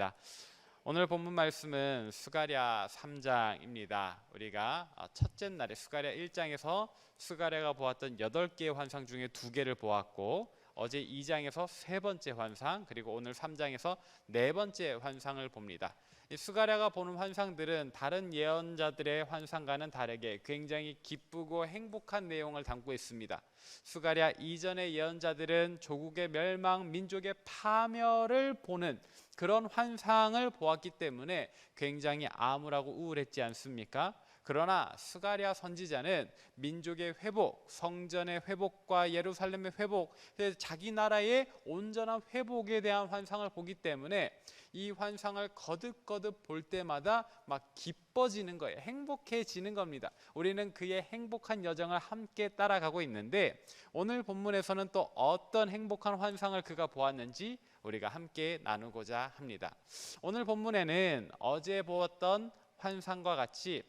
하겠습니다. 오늘 본문 말씀은 스가랴 3장입니다. 우리가 첫째 날에 스가랴 1장에서 스가랴가 보았던 8개의 환상 중에 2개를 보았고, 어제 2장에서 3번째 환상, 그리고 오늘 3장에서 4번째 환상을 봅니다. 이 스가랴가 보는 환상들은 다른 예언자들의 환상과는 다르게 굉장히 기쁘고 행복한 내용을 담고 있습니다. 스가랴 이전의 예언자들은 조국의 멸망, 민족의 파멸을 보는 그런 환상을 보았기 때문에 굉장히 암울하고 우울했지 않습니까? 그러나 스가랴 선지자는 민족의 회복, 성전의 회복과 예루살렘의 회복, 자기 나라의 온전한 회복에 대한 환상을 보기 때문에 이 환상을 거듭거듭 볼 때마다 막 기뻐지는 거예요. 행복해지는 겁니다. 우리는 그의 행복한 여정을 함께 따라가고 있는데, 오늘 본문에서는 또 어떤 행복한 환상을 그가 보았는지 우리가 함께 나누고자 합니다. 오늘 본문에는 어제 보았던 환상과 같이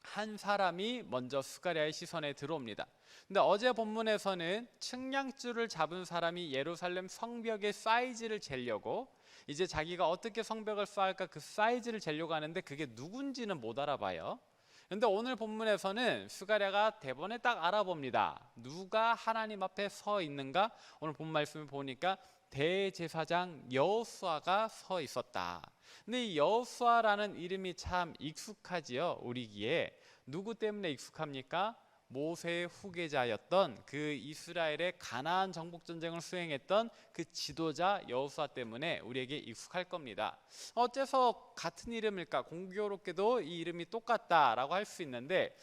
한 사람이 먼저 스가랴의 시선에 들어옵니다. 근데 어제 본문에서는 측량줄을 잡은 사람이 예루살렘 성벽의 사이즈를 재려고, 이제 자기가 어떻게 성벽을 쌓을까 그 사이즈를 재려고 하는데 그게 누군지는 못 알아봐요. 그런데 오늘 본문에서는 스가랴가 대본에 딱 알아봅니다. 누가 하나님 앞에 서 있는가? 오늘 본 말씀을 보니까 대제사장 여호수아가 서 있었다. 근데 이 여호수아라는 이름이 참 익숙하지요, 우리 귀에. 누구 때문에 익숙합니까? 모세의 후계자였던 그 이스라엘의 가나안 정복 전쟁을 수행했던 그 지도자 여호수아 때문에 우리에게 익숙할 겁니다. 어째서 같은 이름일까? 공교롭게도 이 이름이 똑같다라고 할 수 있는데,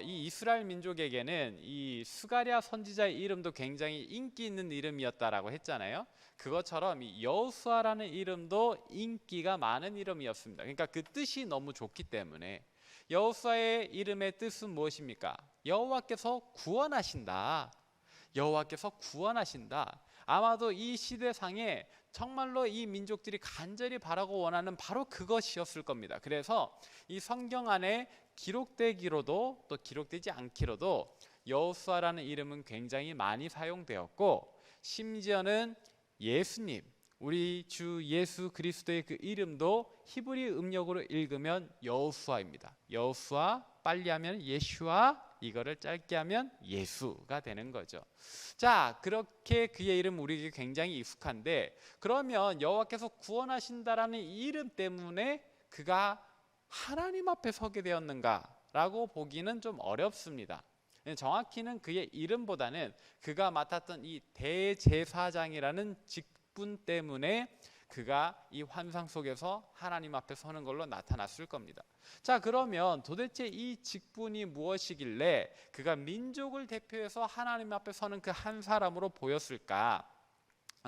이 이스라엘 민족에게는 이 스가랴 선지자의 이름도 굉장히 인기 있는 이름이었다라고 했잖아요. 그것처럼 이 여호수아라는 이름도 인기가 많은 이름이었습니다. 그러니까 그 뜻이 너무 좋기 때문에. 여호수아의 이름의 뜻은 무엇입니까? 여호와께서 구원하신다. 여호와께서 구원하신다. 아마도 이 시대상에 정말로 이 민족들이 간절히 바라고 원하는 바로 그것이었을 겁니다. 그래서 이 성경 안에 기록되기로도 또 기록되지 않기로도 여호수아라는 이름은 굉장히 많이 사용되었고, 심지어는 예수님, 우리 주 예수 그리스도의 그 이름도 히브리 음력으로 읽으면 여호수아입니다. 여호수아, 빨리 하면 예슈아, 이거를 짧게 하면 예수가 되는 거죠. 자, 그렇게 그의 이름 우리에게 굉장히 익숙한데, 그러면 여호와께서 구원하신다라는 이 이름 때문에 그가 하나님 앞에 서게 되었는가라고 보기는 좀 어렵습니다. 정확히는 그의 이름보다는 그가 맡았던 이 대제사장이라는 직분 때문에 그가 이 환상 속에서 하나님 앞에 서는 걸로 나타났을 겁니다. 자, 그러면 도대체 이 직분이 무엇이길래 그가 민족을 대표해서 하나님 앞에 서는 그 한 사람으로 보였을까?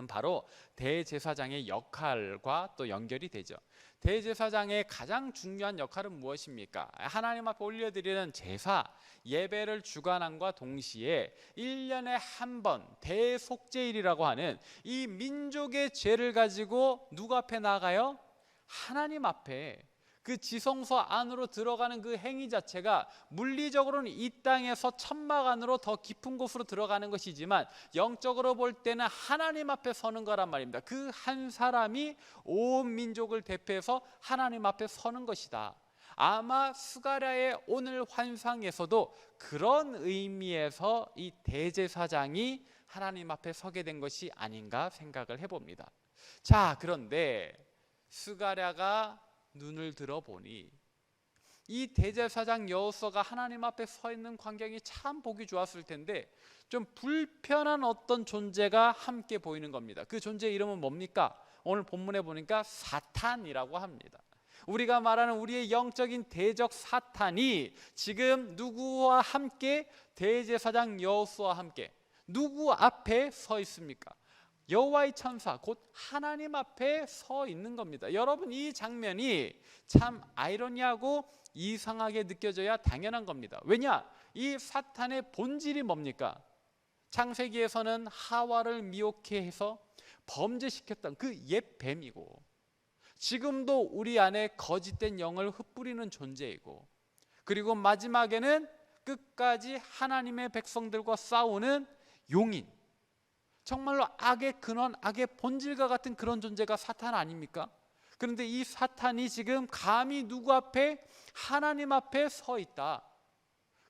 바로 대제사장의 역할과 또 연결이 되죠. 대제사장의 가장 중요한 역할은 무엇입니까? 하나님 앞에 올려드리는 제사, 예배를 주관함과 동시에 1년에 한 번 대속죄일이라고 하는 이 민족의 죄를 가지고 누구 앞에 나가요? 하나님 앞에. 그 지성소 안으로 들어가는 그 행위 자체가 물리적으로는 이 땅에서 천막 안으로 더 깊은 곳으로 들어가는 것이지만 영적으로 볼 때는 하나님 앞에 서는 거란 말입니다. 그 한 사람이 온 민족을 대표해서 하나님 앞에 서는 것이다. 아마 스가랴의 오늘 환상에서도 그런 의미에서 이 대제사장이 하나님 앞에 서게 된 것이 아닌가 생각을 해봅니다. 자, 그런데 스가랴가 눈을 들어보니 이 대제사장 여호수아가 하나님 앞에 서 있는 광경이 참 보기 좋았을 텐데, 좀 불편한 어떤 존재가 함께 보이는 겁니다. 그 존재의 이름은 뭡니까? 오늘 본문에 보니까 사탄이라고 합니다. 우리가 말하는 우리의 영적인 대적 사탄이 지금 누구와 함께? 대제사장 여호수아와 함께 누구 앞에 서 있습니까? 여호와의 천사, 곧 하나님 앞에 서 있는 겁니다. 여러분, 이 장면이 참 아이러니하고 이상하게 느껴져야 당연한 겁니다. 왜냐? 이 사탄의 본질이 뭡니까? 창세기에서는 하와를 미혹해 해서 범죄시켰던 그 옛 뱀이고, 지금도 우리 안에 거짓된 영을 흩뿌리는 존재이고, 그리고 마지막에는 끝까지 하나님의 백성들과 싸우는 용인, 정말로 악의 근원, 악의 본질과 같은 그런 존재가 사탄 아닙니까? 그런데 이 사탄이 지금 감히 누구 앞에? 하나님 앞에 서 있다.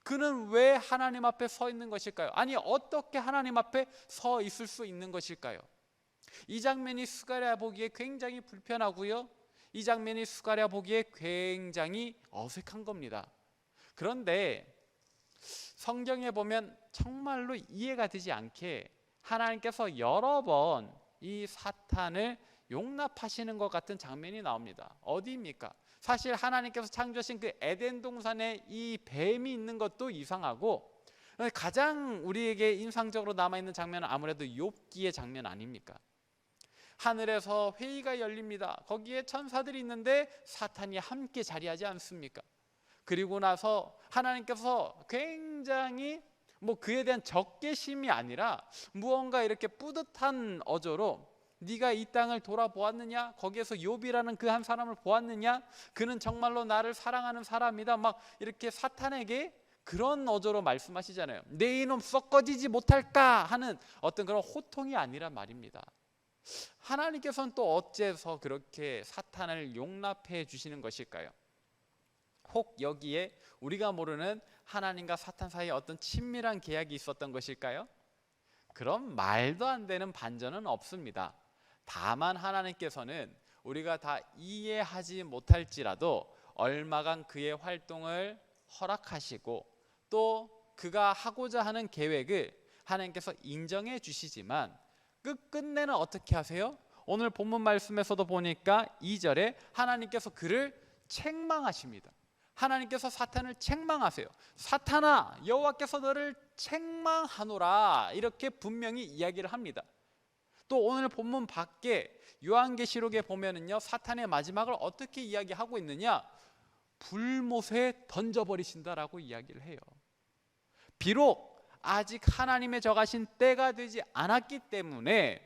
그는 왜 하나님 앞에 서 있는 것일까요? 아니, 어떻게 하나님 앞에 서 있을 수 있는 것일까요? 이 장면이 스가랴 보기에 굉장히 불편하고요, 이 장면이 스가랴 보기에 굉장히 어색한 겁니다. 그런데 성경에 보면 정말로 이해가 되지 않게 하나님께서 여러 번 이 사탄을 용납하시는 것 같은 장면이 나옵니다. 어디입니까? 사실 하나님께서 창조하신 그 에덴 동산에 이 뱀이 있는 것도 이상하고, 가장 우리에게 인상적으로 남아있는 장면은 아무래도 욥기의 장면 아닙니까? 하늘에서 회의가 열립니다. 거기에 천사들이 있는데 사탄이 함께 자리하지 않습니까? 그리고 나서 하나님께서 굉장히 그에 대한 적개심이 아니라 무언가 이렇게 뿌듯한 어조로, 네가 이 땅을 돌아보았느냐? 거기에서 욥이라는 그 한 사람을 보았느냐? 그는 정말로 나를 사랑하는 사람이다. 막 이렇게 사탄에게 그런 어조로 말씀하시잖아요. 내 이놈 썩어지지 못할까 하는 어떤 그런 호통이 아니란 말입니다. 하나님께서는 또 어째서 그렇게 사탄을 용납해 주시는 것일까요? 혹 여기에 우리가 모르는 하나님과 사탄 사이에 어떤 친밀한 계약이 있었던 것일까요? 그런 말도 안 되는 반전은 없습니다. 다만 하나님께서는 우리가 다 이해하지 못할지라도 얼마간 그의 활동을 허락하시고, 또 그가 하고자 하는 계획을 하나님께서 인정해 주시지만 끝내는 어떻게 하세요? 오늘 본문 말씀에서도 보니까 2절에 하나님께서 그를 책망하십니다. 하나님께서 사탄을 책망하세요. 사탄아, 여호와께서 너를 책망하노라, 이렇게 분명히 이야기를 합니다. 또 오늘 본문 밖에 요한계시록에 보면은요, 사탄의 마지막을 어떻게 이야기하고 있느냐? 불못에 던져버리신다라고 이야기를 해요. 비록 아직 하나님의 정하신 때가 되지 않았기 때문에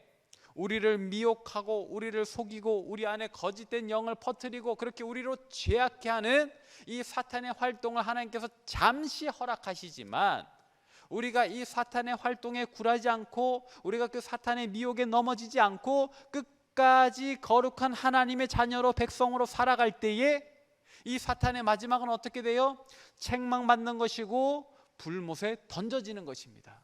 우리를 미혹하고 우리를 속이고 우리 안에 거짓된 영을 퍼뜨리고 그렇게 우리로 죄악케 하는 이 사탄의 활동을 하나님께서 잠시 허락하시지만, 우리가 이 사탄의 활동에 굴하지 않고 우리가 그 사탄의 미혹에 넘어지지 않고 끝까지 거룩한 하나님의 자녀로, 백성으로 살아갈 때에 이 사탄의 마지막은 어떻게 돼요? 책망받는 것이고 불못에 던져지는 것입니다.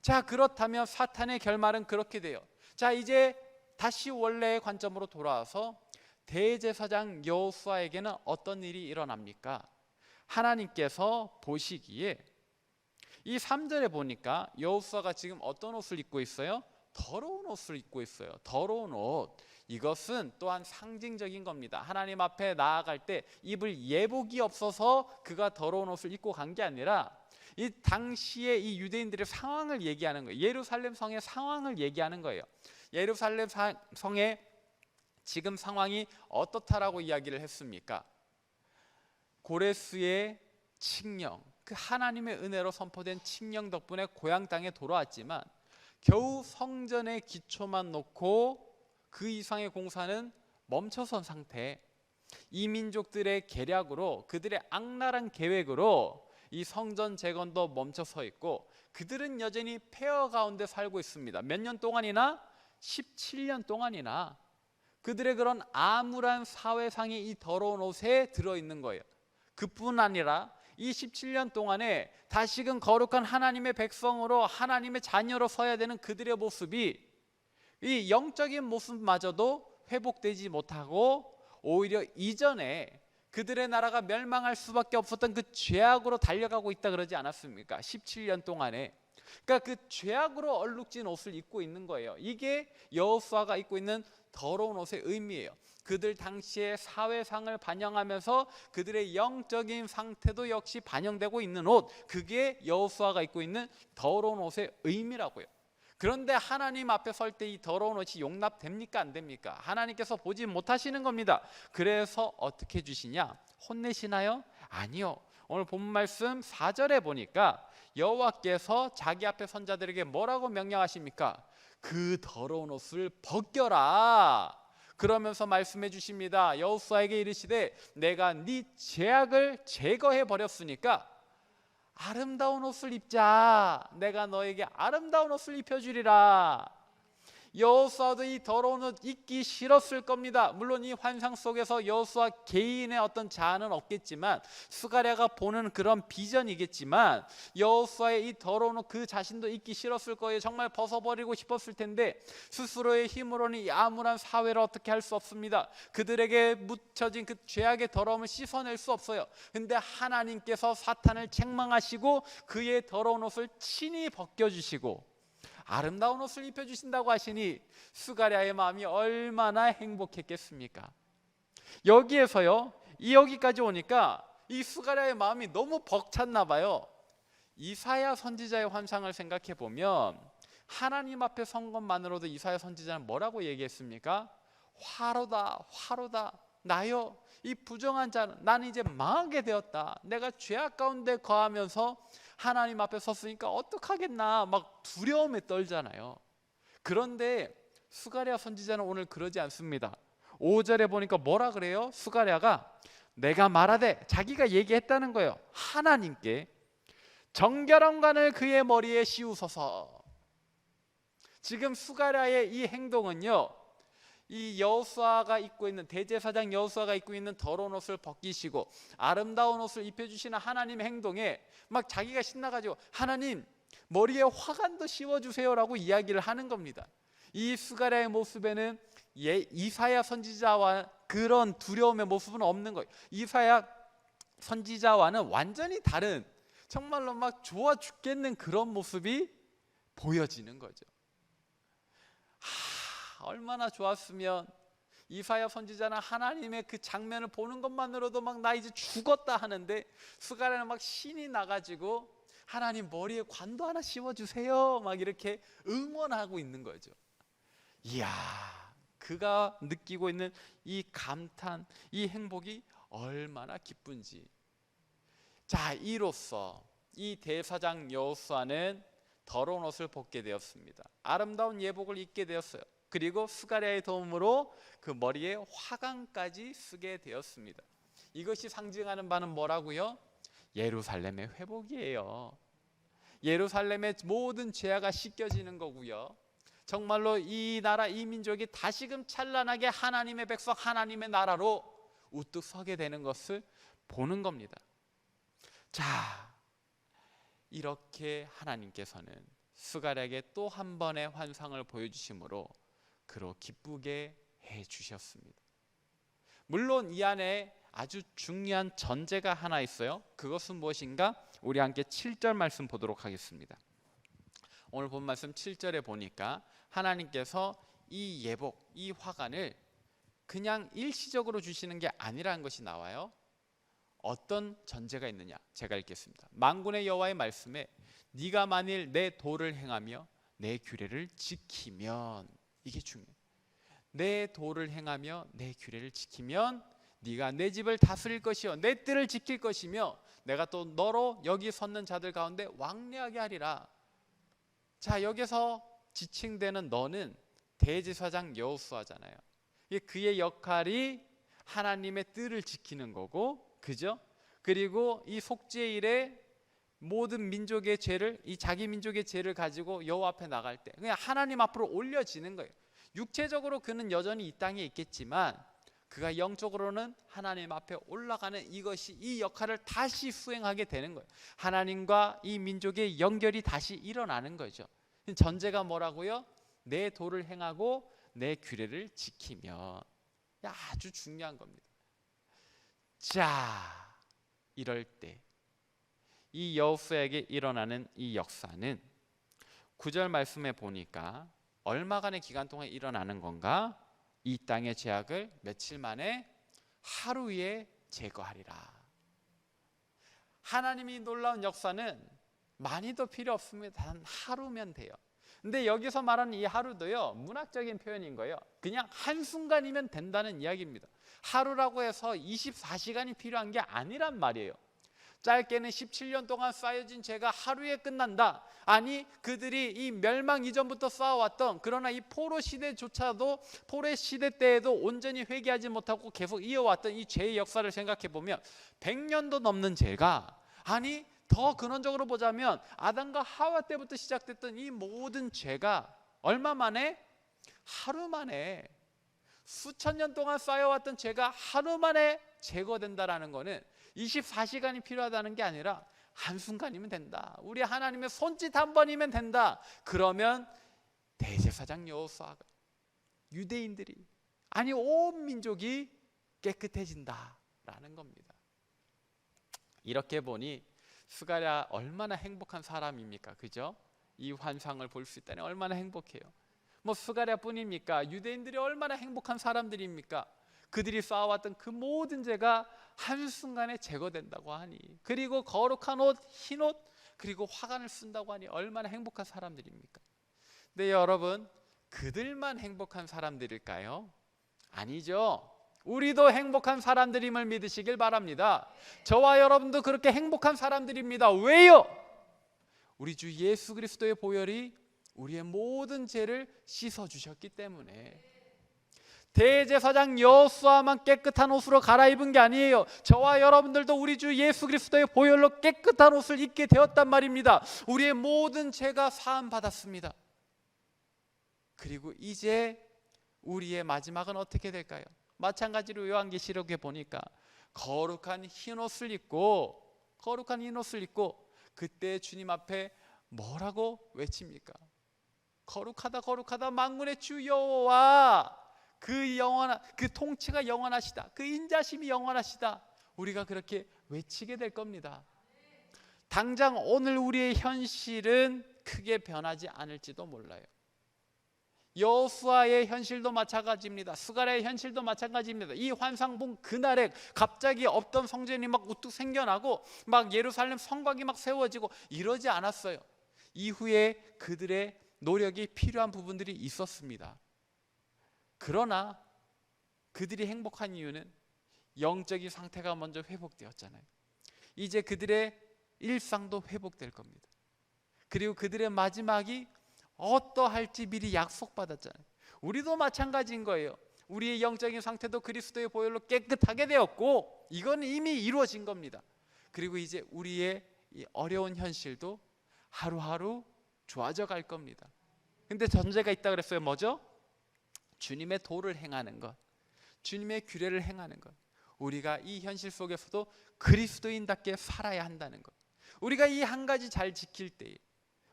자, 그렇다면 사탄의 결말은 그렇게 돼요. 자, 이제 다시 원래의 관점으로 돌아와서 대제사장 여호수아에게는 어떤 일이 일어납니까? 하나님께서 보시기에 이 3절에 보니까 여호수아가 지금 어떤 옷을 입고 있어요? 더러운 옷을 입고 있어요. 더러운 옷, 이것은 또한 상징적인 겁니다. 하나님 앞에 나아갈 때 입을 예복이 없어서 그가 더러운 옷을 입고 간 게 아니라 이 당시에 이 유대인들의 상황을 얘기하는 거예요. 예루살렘 성의 상황을 얘기하는 거예요. 예루살렘 성의 지금 상황이 어떻다라고 이야기를 했습니까? 고레스의 칙령, 그 하나님의 은혜로 선포된 칙령 덕분에 고향 땅에 돌아왔지만 겨우 성전의 기초만 놓고 그 이상의 공사는 멈춰선 상태. 이 민족들의 계략으로, 그들의 악랄한 계획으로 이 성전 재건도 멈춰서 있고, 그들은 여전히 폐허 가운데 살고 있습니다. 몇 년 동안이나? 17년 동안이나 그들의 그런 암울한 사회상이 이 더러운 옷에 들어있는 거예요. 그뿐 아니라 이 17년 동안에 다시금 거룩한 하나님의 백성으로, 하나님의 자녀로 서야 되는 그들의 모습이, 이 영적인 모습마저도 회복되지 못하고 오히려 이전에 그들의 나라가 멸망할 수밖에 없었던 그 죄악으로 달려가고 있다 그러지 않았습니까? 17년 동안에. 그러니까 그 죄악으로 얼룩진 옷을 입고 있는 거예요. 이게 여호수아가 입고 있는 더러운 옷의 의미예요. 그들 당시의 사회상을 반영하면서 그들의 영적인 상태도 역시 반영되고 있는 옷, 그게 여호수아가 입고 있는 더러운 옷의 의미라고요. 그런데 하나님 앞에 설 때 이 더러운 옷이 용납됩니까? 안 됩니까? 하나님께서 보지 못하시는 겁니다. 그래서 어떻게 해주시냐? 혼내시나요? 아니요. 오늘 본 말씀 4절에 보니까 여호와께서 자기 앞에 선자들에게 뭐라고 명령하십니까? 그 더러운 옷을 벗겨라. 그러면서 말씀해 주십니다. 여호수아에게 이르시되 내가 네 죄악을 제거해 버렸으니까 아름다운 옷을 입자. 내가 너에게 아름다운 옷을 입혀주리라. 여호수아도 이 더러운 옷 입기 싫었을 겁니다. 물론 이 환상 속에서 여호수아 개인의 어떤 자아는 없겠지만, 스가랴가 보는 그런 비전이겠지만, 여호수아의 이 더러운 옷 그 자신도 입기 싫었을 거예요. 정말 벗어버리고 싶었을 텐데 스스로의 힘으로는 이 암울한 사회를 어떻게 할 수 없습니다. 그들에게 묻혀진 그 죄악의 더러움을 씻어낼 수 없어요. 근데 하나님께서 사탄을 책망하시고 그의 더러운 옷을 친히 벗겨주시고 아름다운 옷을 입혀주신다고 하시니 스가랴의 마음이 얼마나 행복했겠습니까? 여기에서요, 여기까지 오니까 이 스가랴의 마음이 너무 벅찼나 봐요. 이사야 선지자의 환상을 생각해 보면 하나님 앞에 선 것만으로도 이사야 선지자는 뭐라고 얘기했습니까? 화로다, 화로다, 나여 이 부정한 자는, 나는 이제 망하게 되었다. 내가 죄악 가운데 거하면서 하나님 앞에 섰으니까 어떡하겠나 막 두려움에 떨잖아요. 그런데 스가랴 선지자는 오늘 그러지 않습니다. 5절에 보니까 뭐라 그래요? 스가랴가 내가 말하되, 자기가 얘기했다는 거예요. 하나님께 정결한 관을 그의 머리에 씌우소서. 지금 스가랴의 이 행동은요, 이 여호수아가 입고 있는, 대제사장 여호수아가 입고 있는 더러운 옷을 벗기시고 아름다운 옷을 입혀주시는 하나님의 행동에 막 자기가 신나가지고 하나님 머리에 화관도 씌워주세요라고 이야기를 하는 겁니다. 이 스가랴의 모습에는 이사야 선지자와 그런 두려움의 모습은 없는 거예요. 이사야 선지자와는 완전히 다른, 정말로 막 좋아 죽겠는 그런 모습이 보여지는 거죠. 얼마나 좋았으면 이사야 선지자는 하나님의 그 장면을 보는 것만으로도 막 나 이제 죽었다 하는데, 스가랴는 막 신이 나가지고 하나님 머리에 관도 하나 씌워주세요 막 이렇게 응원하고 있는 거죠. 이야, 그가 느끼고 있는 이 감탄, 이 행복이 얼마나 기쁜지. 자, 이로써 이 대사장 여호수아는 더러운 옷을 벗게 되었습니다. 아름다운 예복을 입게 되었어요. 그리고 스가랴의 도움으로 그 머리에 화관까지 쓰게 되었습니다. 이것이 상징하는 바는 뭐라고요? 예루살렘의 회복이에요. 예루살렘의 모든 죄가 씻겨지는 거고요. 정말로 이 나라, 이 민족이 다시금 찬란하게 하나님의 백성, 하나님의 나라로 우뚝 서게 되는 것을 보는 겁니다. 자, 이렇게 하나님께서는 스가랴에게 또 한 번의 환상을 보여주심으로 그로 기쁘게 해주셨습니다. 물론 이 안에 아주 중요한 전제가 하나 있어요. 그것은 무엇인가? 우리 함께 7절 말씀 보도록 하겠습니다. 오늘 본 말씀 7절에 보니까 하나님께서 이 예복, 이 화관을 그냥 일시적으로 주시는 게 아니라는 것이 나와요. 어떤 전제가 있느냐? 제가 읽겠습니다. 만군의 여호와의 말씀에 네가 만일 내 도를 행하며 내 규례를 지키면, 이게 중요해요. 내 도를 행하며 내 규례를 지키면 네가 내 집을 다스릴 것이요 내 뜰을 지킬 것이며 내가 또 너로 여기 섰는 자들 가운데 왕래하게 하리라. 자, 여기서 지칭되는 너는 대제사장 여호수아잖아요. 그의 역할이 하나님의 뜰을 지키는 거고, 그죠? 그리고 이 속죄일에 모든 민족의 죄를, 이 자기 민족의 죄를 가지고 여호와 앞에 나갈 때 그냥 하나님 앞으로 올려지는 거예요. 육체적으로 그는 여전히 이 땅에 있겠지만 그가 영적으로는 하나님 앞에 올라가는, 이것이 이 역할을 다시 수행하게 되는 거예요. 하나님과 이 민족의 연결이 다시 일어나는 거죠. 전제가 뭐라고요? 내 도를 행하고 내 규례를 지키며. 아주 중요한 겁니다. 자, 이럴 때 이 여호수아에게 일어나는 이 역사는 9절 말씀에 보니까 얼마간의 기간 동안 일어나는 건가? 이 땅의 죄악을 며칠 만에 하루에 제거하리라. 하나님이 놀라운 역사는 많이도 필요 없습니다. 단 하루면 돼요. 근데 여기서 말하는 이 하루도요, 문학적인 표현인 거예요. 그냥 한순간이면 된다는 이야기입니다. 하루라고 해서 24시간이 필요한 게 아니란 말이에요. 짧게는 17년 동안 쌓여진 죄가 하루에 끝난다. 아니, 그들이 이 멸망 이전부터 쌓아왔던, 그러나 이 포로 시대조차도, 포로 시대 때에도 온전히 회개하지 못하고 계속 이어왔던 이 죄의 역사를 생각해 보면 100년도 넘는 죄가, 아니 더 근원적으로 보자면 아담과 하와 때부터 시작됐던 이 모든 죄가 얼마 만에 하루 만에 수천 년 동안 쌓여왔던 죄가 하루 만에 제거된다라는 것은 24시간이 필요하다는 게 아니라 한순간이면 된다. 우리 하나님의 손짓 한 번이면 된다. 그러면 대제사장 여호수아가, 유대인들이, 아니 온 민족이 깨끗해진다라는 겁니다. 이렇게 보니 스가랴 얼마나 행복한 사람입니까? 그죠? 이 환상을 볼 수 있다니 얼마나 행복해요. 뭐 스가랴뿐입니까? 유대인들이 얼마나 행복한 사람들입니까? 그들이 쌓아왔던 그 모든 죄가 한순간에 제거된다고 하니, 그리고 거룩한 옷, 흰 옷, 그리고 화관을 쓴다고 하니 얼마나 행복한 사람들입니까? 근데 여러분, 그들만 행복한 사람들일까요? 아니죠. 우리도 행복한 사람들임을 믿으시길 바랍니다. 저와 여러분도 그렇게 행복한 사람들입니다. 왜요? 우리 주 예수 그리스도의 보혈이 우리의 모든 죄를 씻어주셨기 때문에. 대제사장 여호수아만 깨끗한 옷으로 갈아입은 게 아니에요. 저와 여러분들도 우리 주 예수 그리스도의 보혈로 깨끗한 옷을 입게 되었단 말입니다. 우리의 모든 죄가 사함 받았습니다. 그리고 이제 우리의 마지막은 어떻게 될까요? 마찬가지로 요한계시록에 보니까 거룩한 흰 옷을 입고 그때 주님 앞에 뭐라고 외칩니까? 거룩하다 거룩하다 만군의 주 여호와, 그 영원한, 그 통치가 영원하시다, 그 인자심이 영원하시다, 우리가 그렇게 외치게 될 겁니다. 당장 오늘 우리의 현실은 크게 변하지 않을지도 몰라요. 여호수아의 현실도 마찬가지입니다. 스가랴의 현실도 마찬가지입니다. 이 환상 본 그날에 갑자기 없던 성전이 막 우뚝 생겨나고 막 예루살렘 성곽이 막 세워지고 이러지 않았어요. 이후에 그들의 노력이 필요한 부분들이 있었습니다. 그러나 그들이 행복한 이유는 영적인 상태가 먼저 회복되었잖아요. 이제 그들의 일상도 회복될 겁니다. 그리고 그들의 마지막이 어떠할지 미리 약속받았잖아요. 우리도 마찬가지인 거예요. 우리의 영적인 상태도 그리스도의 보혈로 깨끗하게 되었고 이건 이미 이루어진 겁니다. 그리고 이제 우리의 이 어려운 현실도 하루하루 좋아져 갈 겁니다. 근데 전제가 있다 그랬어요. 뭐죠? 주님의 도를 행하는 것, 주님의 규례를 행하는 것. 우리가 이 현실 속에서도 그리스도인답게 살아야 한다는 것. 우리가 이 한 가지 잘 지킬 때에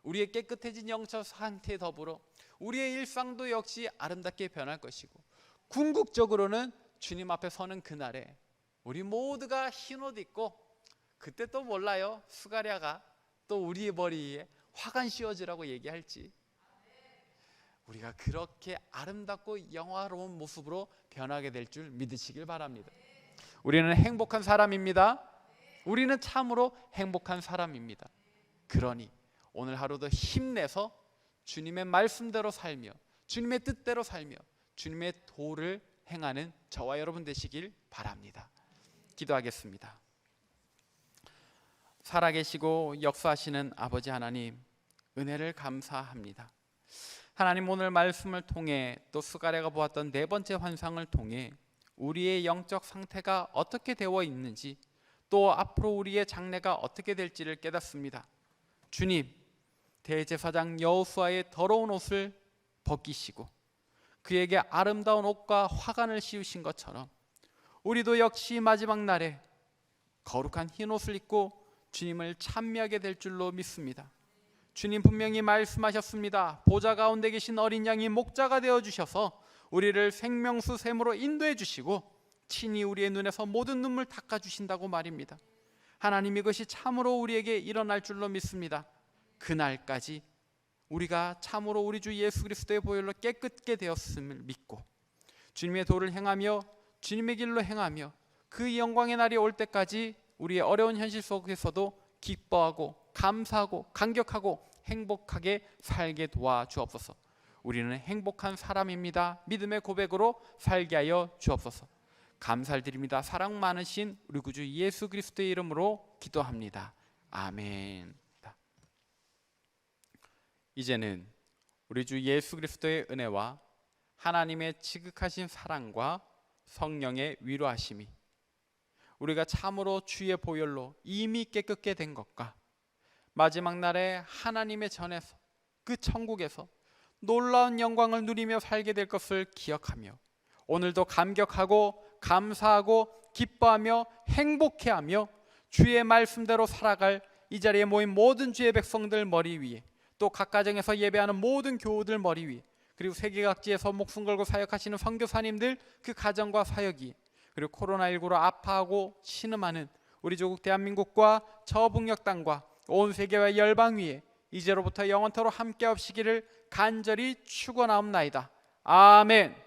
우리의 깨끗해진 영적 상태에 더불어 우리의 일상도 역시 아름답게 변할 것이고, 궁극적으로는 주님 앞에 서는 그날에 우리 모두가 흰 옷 입고, 그때 또 몰라요, 스가랴가 또 우리의 머리에 화관 씌워주라고 얘기할지. 우리가 그렇게 아름답고 영화로운 모습으로 변하게 될 줄 믿으시길 바랍니다. 우리는 행복한 사람입니다. 우리는 참으로 행복한 사람입니다. 그러니 오늘 하루도 힘내서 주님의 말씀대로 살며 주님의 뜻대로 살며 주님의 도를 행하는 저와 여러분 되시길 바랍니다. 기도하겠습니다. 살아계시고 역사하시는 아버지 하나님, 은혜를 감사합니다. 하나님, 오늘 말씀을 통해 또 스가랴가 보았던 네 번째 환상을 통해 우리의 영적 상태가 어떻게 되어 있는지, 또 앞으로 우리의 장래가 어떻게 될지를 깨닫습니다. 주님, 대제사장 여호수아의 더러운 옷을 벗기시고 그에게 아름다운 옷과 화관을 씌우신 것처럼 우리도 역시 마지막 날에 거룩한 흰 옷을 입고 주님을 찬미하게 될 줄로 믿습니다. 주님 분명히 말씀하셨습니다. 보좌 가운데 계신 어린 양이 목자가 되어주셔서 우리를 생명수 샘으로 인도해 주시고 친히 우리의 눈에서 모든 눈물 닦아주신다고 말입니다. 하나님, 이것이 참으로 우리에게 일어날 줄로 믿습니다. 그날까지 우리가 참으로 우리 주 예수 그리스도의 보혈로 깨끗게 되었음을 믿고 주님의 도를 행하며 주님의 길로 행하며 그 영광의 날이 올 때까지 우리의 어려운 현실 속에서도 기뻐하고 감사하고 감격하고 행복하게 살게 도와주옵소서. 우리는 행복한 사람입니다. 믿음의 고백으로 살게 하여 주옵소서. 감사를 드립니다. 사랑 많으신 우리 구주 예수 그리스도의 이름으로 기도합니다. 아멘. 이제는 우리 주 예수 그리스도의 은혜와 하나님의 지극하신 사랑과 성령의 위로하심이 우리가 참으로 주의 보혈로 이미 깨끗게 된 것과 마지막 날에 하나님의 전에서 그 천국에서 놀라운 영광을 누리며 살게 될 것을 기억하며 오늘도 감격하고 감사하고 기뻐하며 행복해하며 주의 말씀대로 살아갈 이 자리에 모인 모든 주의 백성들 머리 위에, 또 각 가정에서 예배하는 모든 교우들 머리 위에, 그리고 세계각지에서 목숨 걸고 사역하시는 선교사님들 그 가정과 사역이, 그리고 코로나19로 아파하고 신음하는 우리 조국 대한민국과 저 북녘 땅과 온 세계와 열방 위에 이제로부터 영원토록 함께 하시기를 간절히 축원하옵나이다. 아멘.